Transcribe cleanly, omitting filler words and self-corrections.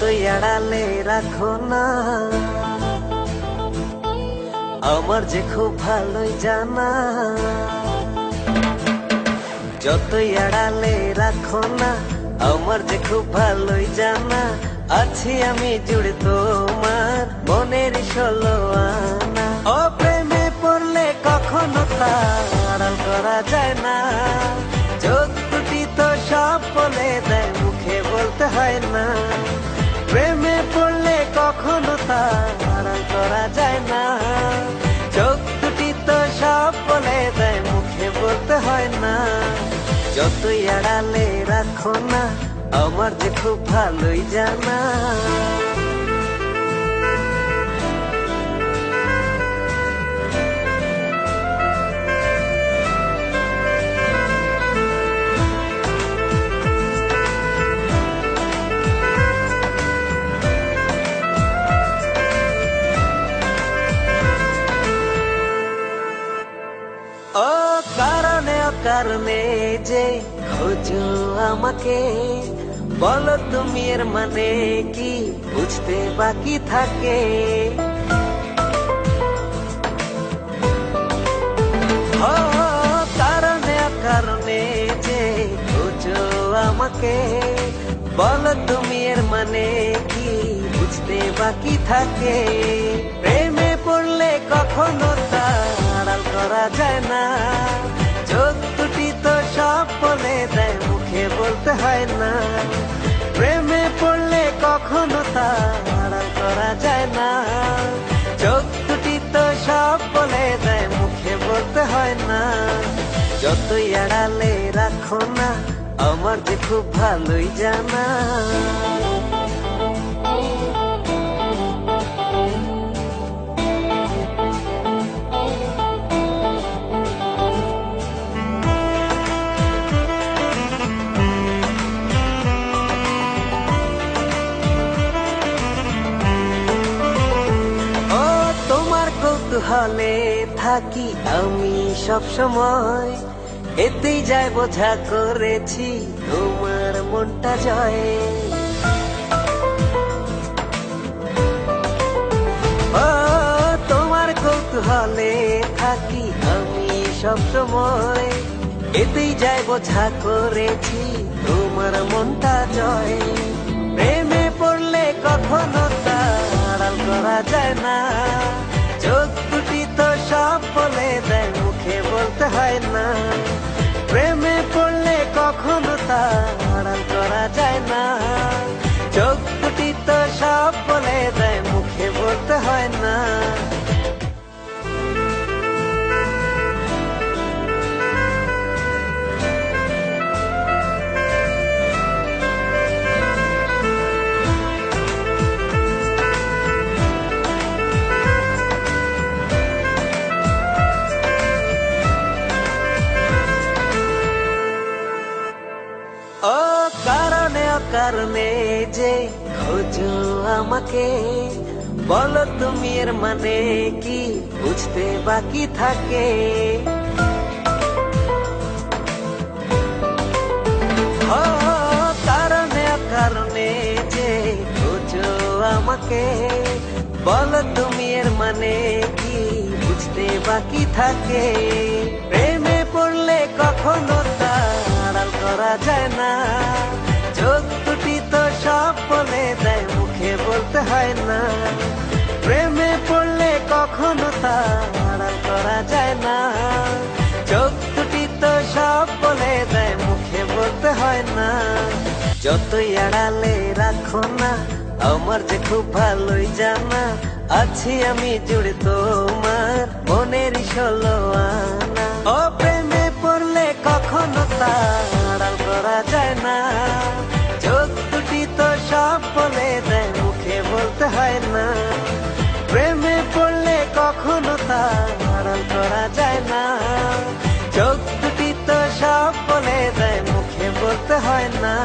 যতই আড়ালে রাখো না, আমার যে খুব ভালোই জানা। যতই আড়ালে রাখো না, আমার যে খুব ভালোই জানা। আছি আমি জুড়ে তোমার মনের 16 আনা। ও প্রেমে পড়লে কখনো তা আড়াল করা যায় না। চোখ দুটি তো সব বলে দেয়, মুখে বলতে হয় না। প্রেমে পড়লে কখনো তা আড়াল করা যায় না। চোখ দুটি তো সব বলে দেয়, মুখে বলতে হয় না। যতই আড়ালে রাখো না, আমার যে খুব ভালোই জানা। ও কারণে অকারণে যে খোঁজো আমাকে, বলো তুমি এর মানে কি, বুঝতে বাকি থাকে। ও কারণে অকারণে যে খোঁজো আমাকে, বলো তুমি এর মানে কি, বুঝতে বাকি থাকে। প্রেমে পড়লে কখনো তা আড়াল করা যায় না। চোখ দুটি তো সব বলে দেয়, মুখে বলতে হয় না। প্রেমে পড়লে কখনো তা আড়াল করা যায় না। চোখ দুটি তো সব বলে দেয়, মুখে বলতে হয় না। যতই আড়ালে রাখো না, আমার যে খুব ভালোই জানা। কৌতূহলে থাকি আমি সব সময়, এতেই যায় বোঝা করেছি তোমার মনটা জয়। ও তোমার কৌতূহলে থাকি আমি সব সময়, এতেই যায় বোঝা করেছি তোমার মনটা জয়। প্রেমে পড়লে কখনো তা আড়াল করা যায় না। চোখ দুটি তো সব বলে দেয়, মুখে বলতে হয় না। প্রেমে পড়লে কখনো তা আড়াল করা যায় না। চোখ দুটি তো সব বলে দেয়, মুখে বলতে হয় না। ও কারণে অকারণে যে খোঁজো আমাকে, বলো তুমি এর মানে কি, বুঝতে বাকি থাকে। ও কারণে অকারণে যে খোঁজো আমাকে, বলো তুমি এর মানে কি, বুঝতে বাকি থাকে। প্রেমে পড়লে কখনো তা আড়াল করা যায় না। চোখ দুটি তো সব বলে দেয়, মুখে বলতে হয় না। প্রেমে পড়লে কখনো তা আড়াল করা যায় না। চোখ দুটি তো সব বলে দেয়, মুখে বলতে হয় না। যতই আড়ালে রাখো না, আমার যে খুব ভালোই জানা। আছি আমি জুড়ে তোমার মনের 16 আনা। ও প্রেমে পড়লে কখনো তা আড়াল করা যায় না। চোখ দুটি তো সব বলে দেয়, মুখে বলতে হয় না। প্রেমে পড়লে কখনো তা আড়াল করা যায় না। চোখ দুটি তো সব বলে দেয়, মুখে বলতে হয় না।